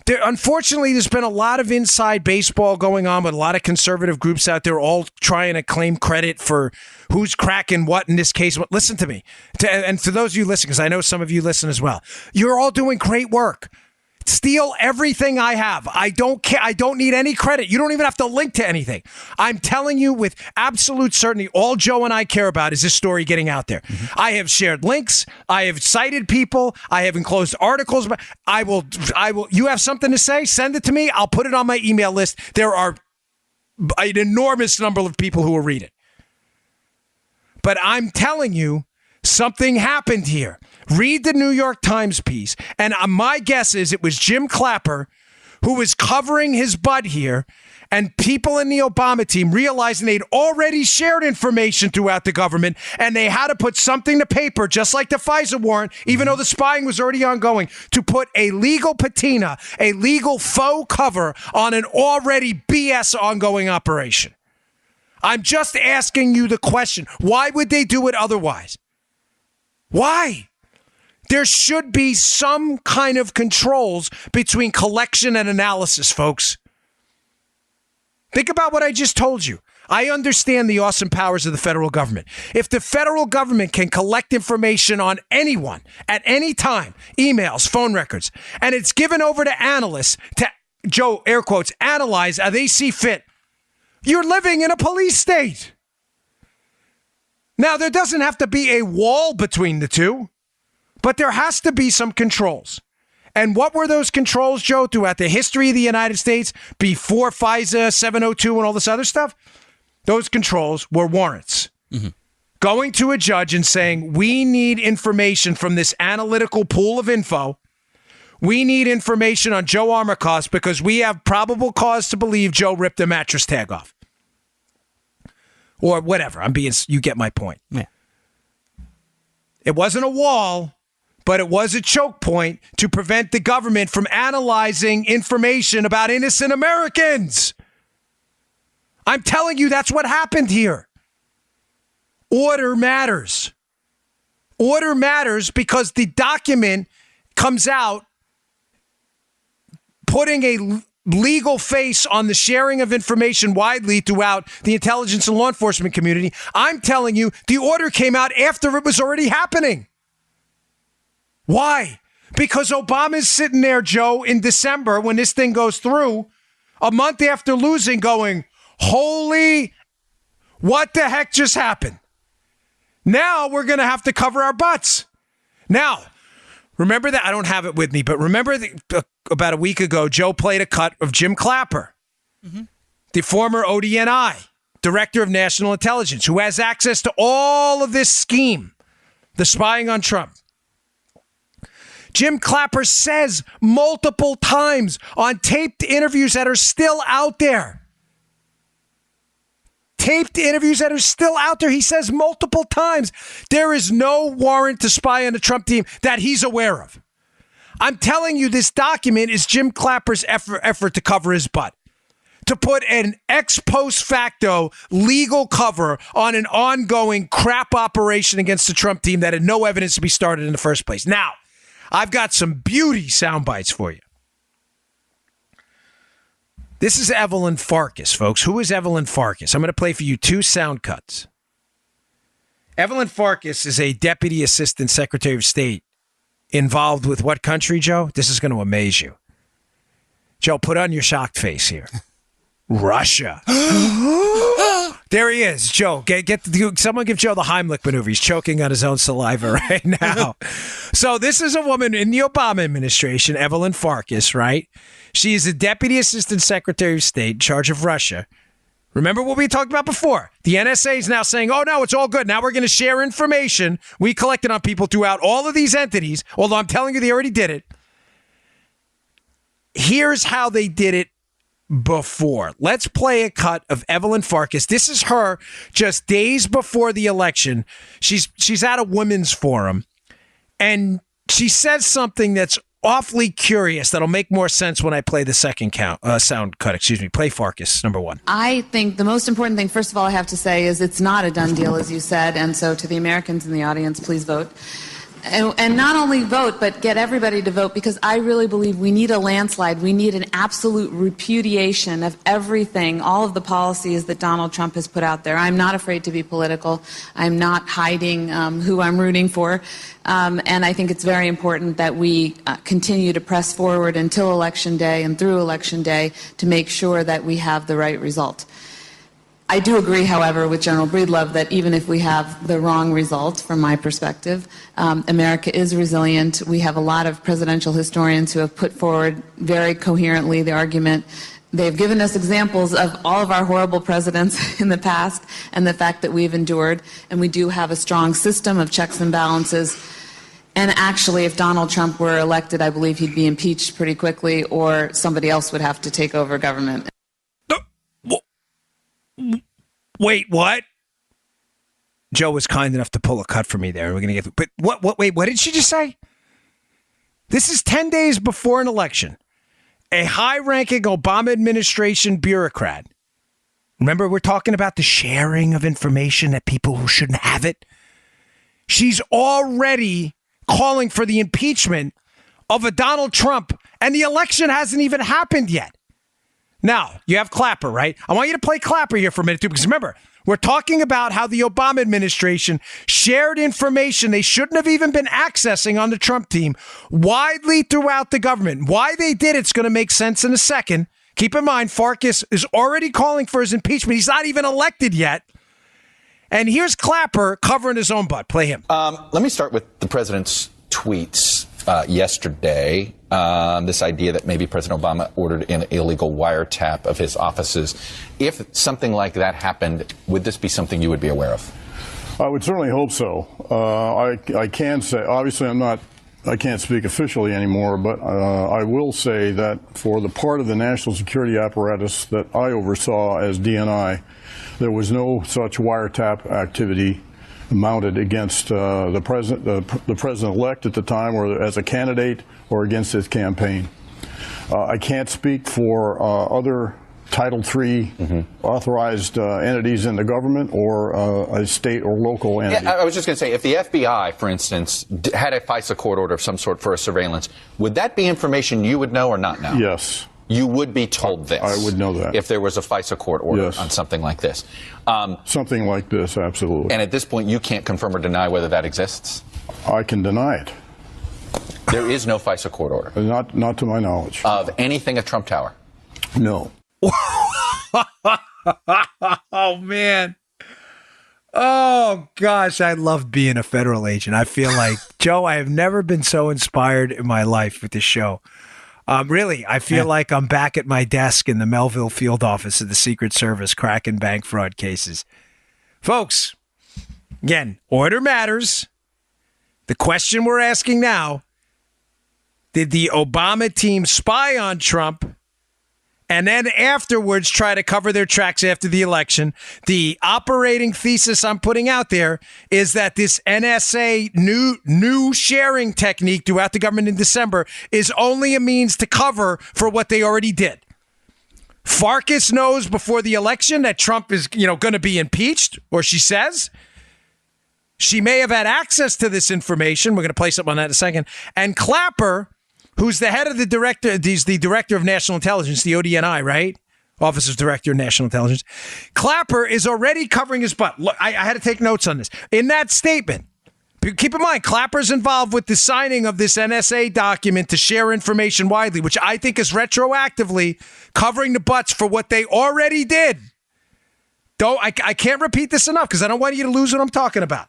Speaker 2: Unfortunately, there's been a lot of inside baseball going on with a lot of conservative groups out there all trying to claim credit for who's cracking what in this case. Listen to me. And for those of you listening, because I know some of you listen as well, you're all doing great work. Steal everything I have. I don't care. I don't need any credit. You don't even have to link to anything. I'm telling you with absolute certainty, all Joe and I care about is this story getting out there. I have shared links. I have cited people. I have enclosed articles. I will. You have something to say? Send it to me. I'll put it on my email list. There are an enormous number of people who will read it. But I'm telling you, something happened here. Read the New York Times piece, and my guess is it was Jim Clapper who was covering his butt here, and people in the Obama team realizing they'd already shared information throughout the government, and they had to put something to paper, just like the FISA warrant, even though the spying was already ongoing, to put a legal patina, a legal faux cover on an already BS ongoing operation. I'm just asking you the question. Why would they do it otherwise? Why? There should be some kind of controls between collection and analysis, folks. Think about what I just told you. I understand the awesome powers of the federal government. If the federal government can collect information on anyone at any time, emails, phone records, and it's given over to analysts to, Joe, air quotes, analyze how they see fit, you're living in a police state. Now, there doesn't have to be a wall between the two, but there has to be some controls. And what were those controls, Joe, throughout the history of the United States before FISA, 702, and all this other stuff? Those controls were warrants. Going to a judge and saying, we need information from this analytical pool of info. We need information on Joe Armacost because we have probable cause to believe Joe ripped a mattress tag off. Or whatever. You get my point. Yeah. It wasn't a wall, but it was a choke point to prevent the government from analyzing information about innocent Americans. I'm telling you, that's what happened here. Order matters. Order matters because the document comes out putting a legal face on the sharing of information widely throughout the intelligence and law enforcement community. I'm telling you, the order came out after it was already happening. Why? Because Obama's sitting there, Joe, in December when this thing goes through, a month after losing, going, holy, what the heck just happened? Now we're going to have to cover our butts. Now, Remember that? I don't have it with me, but remember about a week ago, Joe played a cut of Jim Clapper, the former ODNI, Director of National Intelligence, who has access to all of this scheme, the spying on Trump. Jim Clapper says multiple times on taped interviews that are still out there. Taped interviews that are still out there. He says multiple times there is no warrant to spy on the Trump team that he's aware of. I'm telling you, this document is Jim Clapper's effort to cover his butt, to put an ex post facto legal cover on an ongoing crap operation against the Trump team that had no evidence to be started in the first place. Now, I've got some beauty sound bites for you. This is Evelyn Farkas, folks. Who is Evelyn Farkas? I'm going to play for you 2 sound cuts. Evelyn Farkas is a Deputy Assistant Secretary of State involved with what country, Joe? This is going to amaze you. Joe, put on your shocked face here. Russia. There he is, Joe. Someone give Joe the Heimlich maneuver. He's choking on his own saliva right now. So this is a woman in the Obama administration, Evelyn Farkas, right? She is the Deputy Assistant Secretary of State in charge of Russia. Remember what we talked about before? The NSA is now saying, oh, no, it's all good. Now we're going to share information we collected on people throughout all of these entities, although I'm telling you they already did it. Here's how they did it before. Let's play a cut of Evelyn Farkas. This is her just days before the election. She's at a women's forum, and she says something that's awfully curious that'll make more sense when I play the second sound cut. Play Farkas, number 1.
Speaker 4: I think the most important thing, first of all, I have to say is it's not a done deal, as you said. And so to the Americans in the audience, please vote. And not only vote, but get everybody to vote, because I really believe we need a landslide. We need an absolute repudiation of everything, all of the policies that Donald Trump has put out there. I'm not afraid to be political. I'm not hiding who I'm rooting for. And I think it's very important that we continue to press forward until Election Day and through Election Day to make sure that we have the right result. I do agree, however, with General Breedlove that even if we have the wrong result, from my perspective, America is resilient. We have a lot of presidential historians who have put forward very coherently the argument. They've given us examples of all of our horrible presidents in the past and the fact that we've endured, and we do have a strong system of checks and balances. And actually, if Donald Trump were elected, I believe he'd be impeached pretty quickly, or somebody else would have to take over government.
Speaker 2: Wait, what? Joe was kind enough to pull a cut for me there. We're going to get, but wait, what did she just say? This is 10 days before an election. A high-ranking Obama administration bureaucrat. Remember, we're talking about the sharing of information that people who shouldn't have it. She's already calling for the impeachment of a Donald Trump, and the election hasn't even happened yet. Now, you have Clapper, right? I want you to play Clapper here for a minute, too, because remember, we're talking about how the Obama administration shared information they shouldn't have even been accessing on the Trump team widely throughout the government. Why they did it's going to make sense in a second. Keep in mind, Farkas is already calling for his impeachment. He's not even elected yet. And here's Clapper covering his own butt. Play him.
Speaker 5: Let me start with the president's tweets yesterday. This idea that maybe President Obama ordered an illegal wiretap of his offices. If something like that happened, would this be something you would be aware of?
Speaker 6: I would certainly hope so. I can say, obviously I can't speak officially anymore, but I will say that for the part of the national security apparatus that I oversaw as DNI, there was no such wiretap activity mounted against the president-elect at the time, or as a candidate, or against his campaign. I can't speak for other Title III authorized entities in the government, or a state or local entity.
Speaker 5: Yeah, I was just going to say, if the FBI, for instance, had a FISA court order of some sort for a surveillance, would that be information you would know or not know?
Speaker 6: Yes.
Speaker 5: You would be told this.
Speaker 6: I would know that.
Speaker 5: If there was a FISA court order on something like this.
Speaker 6: Something like this, absolutely.
Speaker 5: And at this point, you can't confirm or deny whether that exists?
Speaker 6: I can deny it.
Speaker 5: There is no FISA court order?
Speaker 6: Not to my knowledge.
Speaker 5: Of anything at Trump Tower?
Speaker 6: No.
Speaker 2: Oh, man. Oh, gosh, I love being a federal agent. I feel like, Joe, I have never been so inspired in my life with this show. Really, I feel like I'm back at my desk in the Melville field office of the Secret Service cracking bank fraud cases. Folks, again, order matters. The question we're asking now, did the Obama team spy on Trump and then afterwards try to cover their tracks after the election? The operating thesis I'm putting out there is that this NSA new sharing technique throughout the government in December is only a means to cover for what they already did. Farkas knows before the election that Trump is, going to be impeached, or she says. She may have had access to this information. We're going to play something on that in a second. And Clapper, who's the head of the director, he's the director of national intelligence, the ODNI, right? Office of Director of National Intelligence. Clapper is already covering his butt. Look, I had to take notes on this. In that statement, keep in mind, Clapper's involved with the signing of this NSA document to share information widely, which I think is retroactively covering the butts for what they already did. Though I can't repeat this enough because I don't want you to lose what I'm talking about.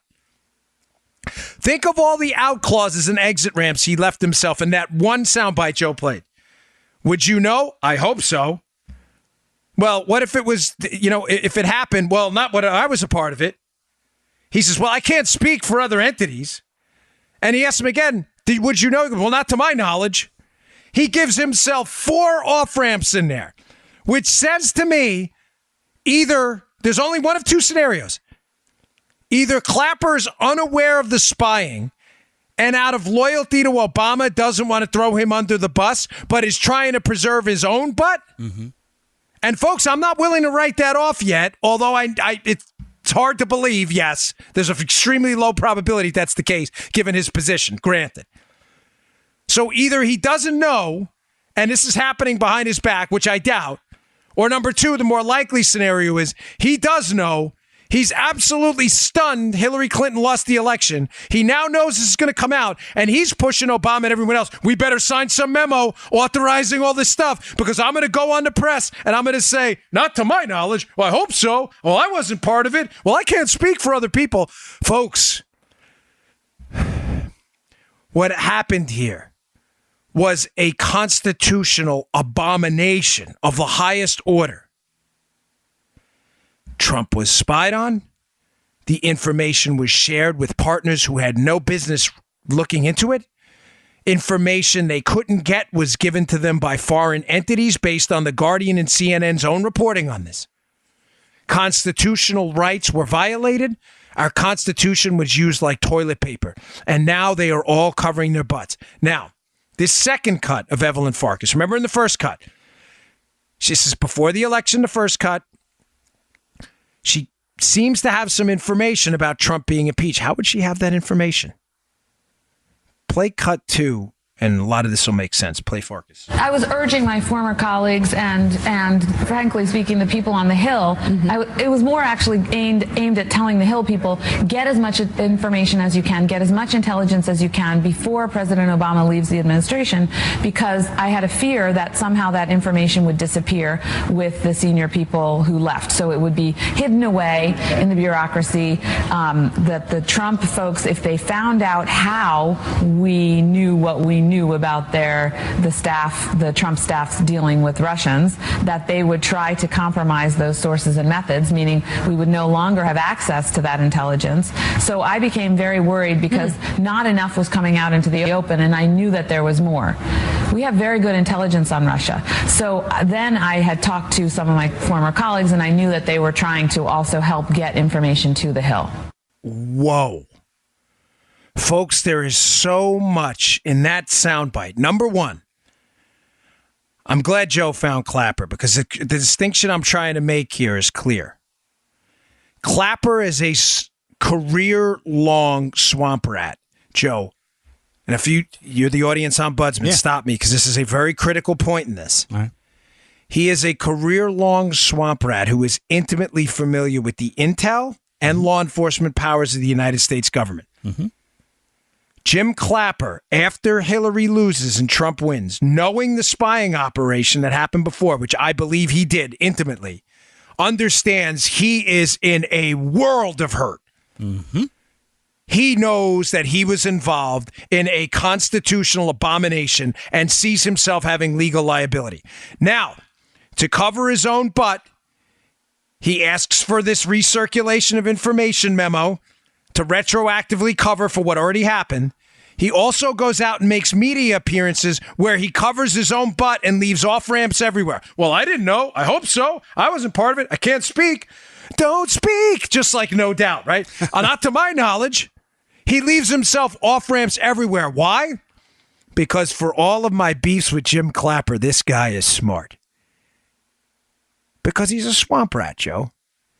Speaker 2: Think of all the out clauses and exit ramps he left himself in that one soundbite Joe played. Would you know? I hope so. Well, what if it was, if it happened? Well, not what I was a part of it. He says, well, I can't speak for other entities. And he asks him again, would you know? Well, not to my knowledge. He gives himself 4 off ramps in there, which says to me, either there's only one of 2 scenarios. Either Clapper's unaware of the spying and out of loyalty to Obama doesn't want to throw him under the bus, but is trying to preserve his own butt. Mm-hmm. And folks, I'm not willing to write that off yet, although it's hard to believe, yes. There's an extremely low probability that's the case, given his position, granted. So either he doesn't know, and this is happening behind his back, which I doubt, or number 2, the more likely scenario is he does know. He's absolutely stunned Hillary Clinton lost the election. He now knows this is going to come out, and he's pushing Obama and everyone else. We better sign some memo authorizing all this stuff because I'm going to go on the press and I'm going to say, not to my knowledge. Well, I hope so. Well, I wasn't part of it. Well, I can't speak for other people. Folks, what happened here was a constitutional abomination of the highest order. Trump was spied on. The information was shared with partners who had no business looking into it. Information they couldn't get was given to them by foreign entities based on The Guardian and CNN's own reporting on this. Constitutional rights were violated. Our Constitution was used like toilet paper. And now they are all covering their butts. Now, this second cut of Evelyn Farkas, remember in the first cut, this is before the election, the first cut, she seems to have some information about Trump being impeached. How would she have that information? Play cut 2, and a lot of this will make sense. Play Farkas.
Speaker 4: I was urging my former colleagues and frankly speaking, the people on the Hill, it was more actually aimed at telling the Hill people, get as much information as you can, get as much intelligence as you can before President Obama leaves the administration, because I had a fear that somehow that information would disappear with the senior people who left. So it would be hidden away in the bureaucracy, that the Trump folks, if they found out how we knew what we knew about the Trump staff's dealing with Russians, that they would try to compromise those sources and methods, meaning we would no longer have access to that intelligence. So I became very worried because not enough was coming out into the open, and I knew that there was more. We have very good intelligence on Russia. So then I had talked to some of my former colleagues, and I knew that they were trying to also help get information to the Hill.
Speaker 2: Whoa. Folks, there is so much in that soundbite. Number 1, I'm glad Joe found Clapper because the distinction I'm trying to make here is clear. Clapper is a career-long swamp rat, Joe. And if you're the audience ombudsman, stop me because this is a very critical point in this. All right. He is a career-long swamp rat who is intimately familiar with the intel and law enforcement powers of the United States government. Mm-hmm. Jim Clapper, after Hillary loses and Trump wins, knowing the spying operation that happened before, which I believe he did intimately, understands he is in a world of hurt. Mm-hmm. He knows that he was involved in a constitutional abomination and sees himself having legal liability. Now, to cover his own butt, he asks for this recirculation of information memo to retroactively cover for what already happened. He also goes out and makes media appearances where he covers his own butt and leaves off-ramps everywhere. Well, I didn't know. I hope so. I wasn't part of it. I can't speak. Don't speak. Just like No Doubt, right? Not to my knowledge. He leaves himself off-ramps everywhere. Why? Because for all of my beefs with Jim Clapper, this guy is smart. Because he's a swamp rat, Joe.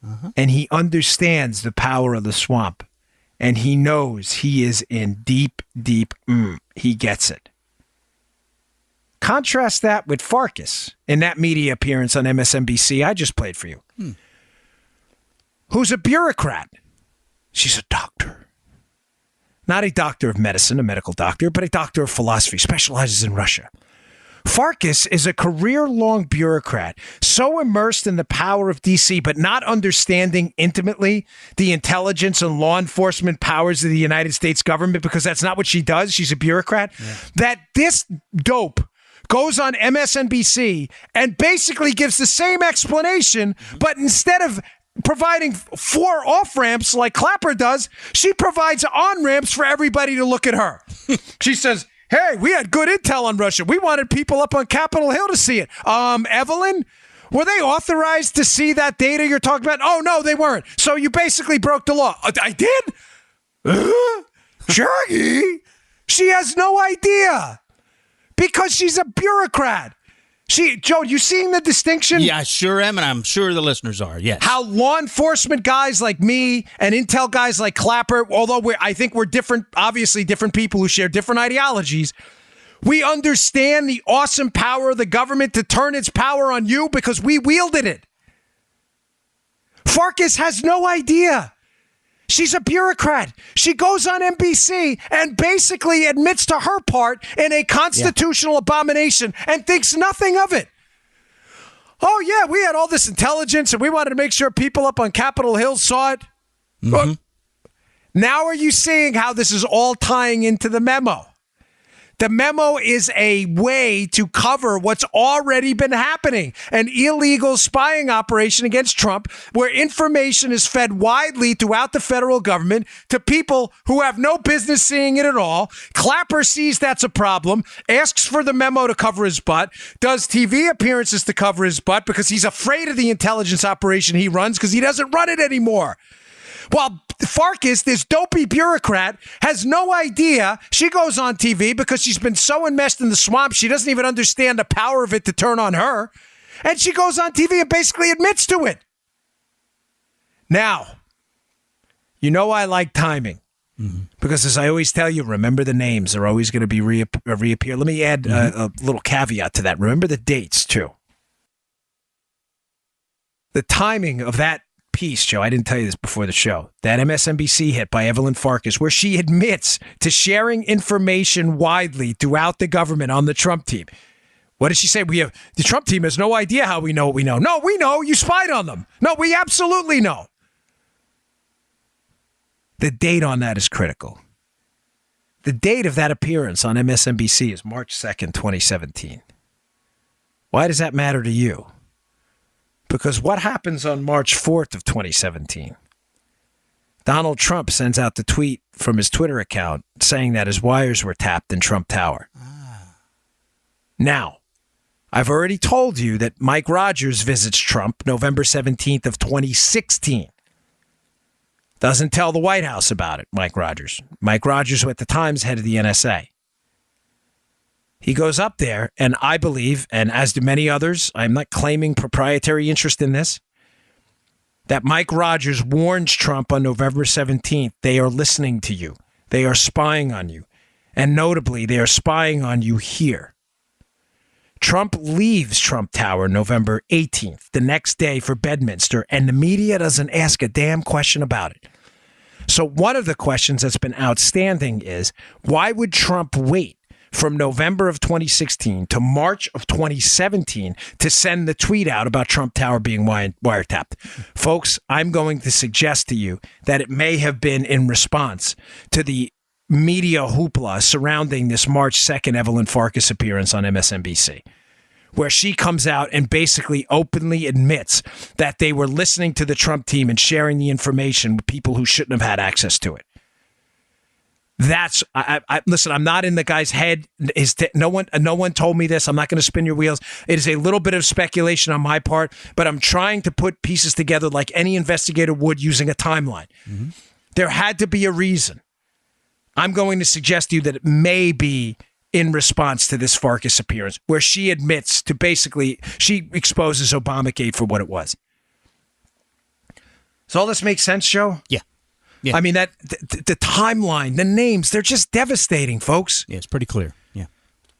Speaker 2: Uh-huh. And he understands the power of the swamp. And he knows he is in deep, he gets it. Contrast that with Farkas in that media appearance on MSNBC I just played for you. Who's a bureaucrat. She's a doctor. Not a doctor of medicine, a medical doctor, but a doctor of philosophy, specializes in Russia. Farkas is a career-long bureaucrat, so immersed in the power of D.C., but not understanding intimately the intelligence and law enforcement powers of the United States government, because that's not what she does. She's a bureaucrat. Yeah. That this dope goes on MSNBC and basically gives the same explanation, but instead of providing 4 off-ramps like Clapper does, she provides on-ramps for everybody to look at her. She says, hey, we had good intel on Russia. We wanted people up on Capitol Hill to see it. Evelyn, were they authorized to see that data you're talking about? Oh, no, they weren't. So you basically broke the law. I did? Shaggy? She has no idea because she's a bureaucrat. Joe, you seeing the distinction?
Speaker 3: Yeah, I sure am, and I'm sure the listeners are, yes.
Speaker 2: How law enforcement guys like me and intel guys like Clapper, although I think we're different, obviously different people who share different ideologies, we understand the awesome power of the government to turn its power on you because we wielded it. Farkas has no idea. She's a bureaucrat. She goes on NBC and basically admits to her part in a constitutional abomination and thinks nothing of it. Oh, yeah, we had all this intelligence and we wanted to make sure people up on Capitol Hill saw it. Mm-hmm. Now are you seeing how this is all tying into the memo? The memo is a way to cover what's already been happening, an illegal spying operation against Trump where information is fed widely throughout the federal government to people who have no business seeing it at all. Clapper sees that's a problem, asks for the memo to cover his butt, does TV appearances to cover his butt because he's afraid of the intelligence operation he runs because he doesn't run it anymore. While Farkas, this dopey bureaucrat, has no idea. She goes on TV because she's been so enmeshed in the swamp, she doesn't even understand the power of it to turn on her. And she goes on TV and basically admits to it. Now, you know I like timing. Mm-hmm. Because as I always tell you, remember the names. They're always going to be reappear. Let me add a little caveat to that. Remember the dates, too. The timing of that piece, Joe, I didn't tell you this before the show, that MSNBC hit by Evelyn Farkas, where she admits to sharing information widely throughout the government on the Trump team. What did she say? The Trump team has no idea how we know what we know. No, we know. You spied on them. No, we absolutely know. The date on that is critical. The date of that appearance on MSNBC is March 2nd, 2017. Why does that matter to you? Because what happens on March 4th of 2017? Donald Trump sends out the tweet from his Twitter account saying that his wires were tapped in Trump Tower. Now, I've already told you that Mike Rogers visits Trump November 17th of 2016. Doesn't tell the White House about it, Mike Rogers. Mike Rogers, who at the time is head of the NSA. He goes up there, and I believe, and as do many others, I'm not claiming proprietary interest in this, that Mike Rogers warns Trump on November 17th, they are listening to you. They are spying on you. And notably, they are spying on you here. Trump leaves Trump Tower November 18th, the next day for Bedminster, and the media doesn't ask a damn question about it. So one of the questions that's been outstanding is, why would Trump wait from November of 2016 to March of 2017 to send the tweet out about Trump Tower being wiretapped. Folks, I'm going to suggest to you that it may have been in response to the media hoopla surrounding this March 2nd Evelyn Farkas appearance on MSNBC, where she comes out and basically openly admits that they were listening to the Trump team and sharing the information with people who shouldn't have had access to it. Listen, I'm not in the guy's head. No one told me this. I'm not going to spin your wheels. It is a little bit of speculation on my part, but I'm trying to put pieces together like any investigator would using a timeline. Mm-hmm. There had to be a reason. I'm going to suggest to you that it may be in response to this Farkas appearance, where she admits to basically, she exposes Obamagate for what it was. Does all this make sense, Joe?
Speaker 3: Yeah.
Speaker 2: I mean, that the timeline, the names, they're just devastating, folks.
Speaker 3: Yeah, it's pretty clear. Yeah.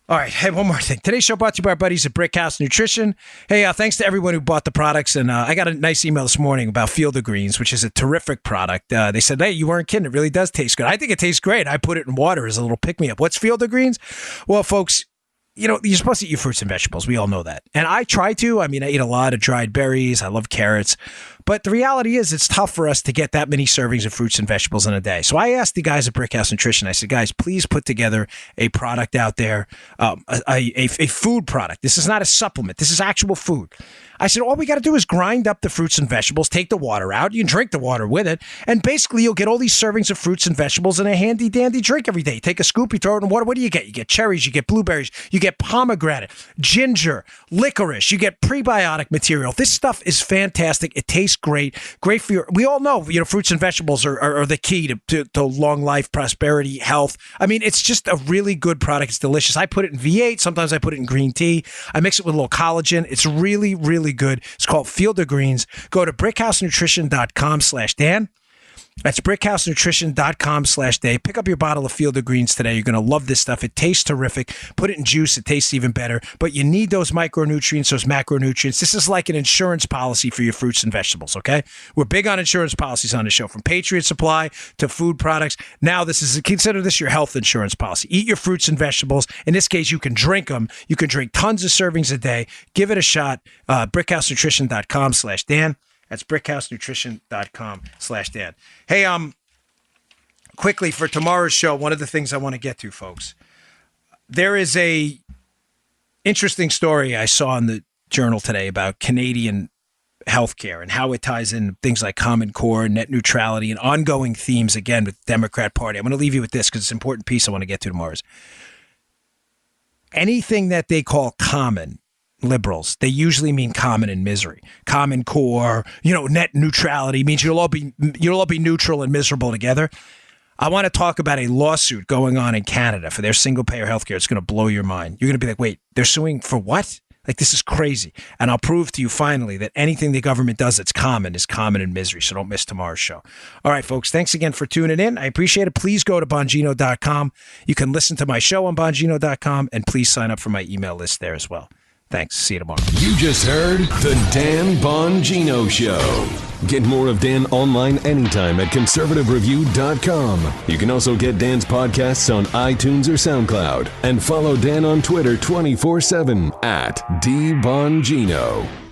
Speaker 2: All right. Hey, one more thing. Today's show brought to you by our buddies at Brick House Nutrition. Hey, thanks to everyone who bought the products. And I got a nice email this morning about Field of Greens, which is a terrific product. They said, hey, you weren't kidding. It really does taste good. I think it tastes great. I put it in water as a little pick-me-up. What's Field of Greens? Well, folks, you know, you're supposed to eat your fruits and vegetables. We all know that. And I try to. I mean, I eat a lot of dried berries. I love carrots. But the reality is it's tough for us to get that many servings of fruits and vegetables in a day. So I asked the guys at Brick House Nutrition, I said, guys, please put together a product out there, a food product. This is not a supplement. This is actual food. I said, all we got to do is grind up the fruits and vegetables, take the water out. You can drink the water with it. And basically, you'll get all these servings of fruits and vegetables in a handy dandy drink every day. You take a scoop, you throw it in water. What do you get? You get cherries, you get blueberries, you get pomegranate, ginger, licorice, you get prebiotic material. This stuff is fantastic. It tastes great. Great for your, we all know, fruits and vegetables are the key to long life, prosperity, health. I mean, it's just a really good product. It's delicious. I put it in V8. Sometimes I put it in green tea. I mix it with a little collagen. It's really, really good. It's called Field of Greens. Go to brickhousenutrition.com/Dan. That's brickhousenutrition.com/day. Pick up your bottle of Field of Greens today. You're going to love this stuff. It tastes terrific. Put it in juice. It tastes even better. But you need those micronutrients, those macronutrients. This is like an insurance policy for your fruits and vegetables, okay? We're big on insurance policies on the show, from Patriot Supply to food products. Now, consider this your health insurance policy. Eat your fruits and vegetables. In this case, you can drink them. You can drink tons of servings a day. Give it a shot. brickhousenutrition.com/Dan. That's brickhousenutrition.com/Dan. Hey, quickly for tomorrow's show, one of the things I want to get to, folks, there is a interesting story I saw in the Journal today about Canadian healthcare and how it ties in things like Common Core, net neutrality, and ongoing themes, again, with the Democrat Party. I'm going to leave you with this because it's an important piece I want to get to tomorrow. Anything that they call common, liberals, they usually mean common and misery. Common Core, net neutrality means you'll all be neutral and miserable together. I want to talk about a lawsuit going on in Canada for their single-payer healthcare. It's going to blow your mind. You're going to be like, wait, they're suing for what? Like, this is crazy. And I'll prove to you finally that anything the government does that's common is common in misery. So don't miss tomorrow's show. All right, folks, thanks again for tuning in. I appreciate it. Please go to Bongino.com. You can listen to my show on Bongino.com, and please sign up for my email list there as well. Thanks. See you tomorrow.
Speaker 1: You just heard The Dan Bongino Show. Get more of Dan online anytime at conservativereview.com. You can also get Dan's podcasts on iTunes or SoundCloud. And follow Dan on Twitter 24/7 at DBongino.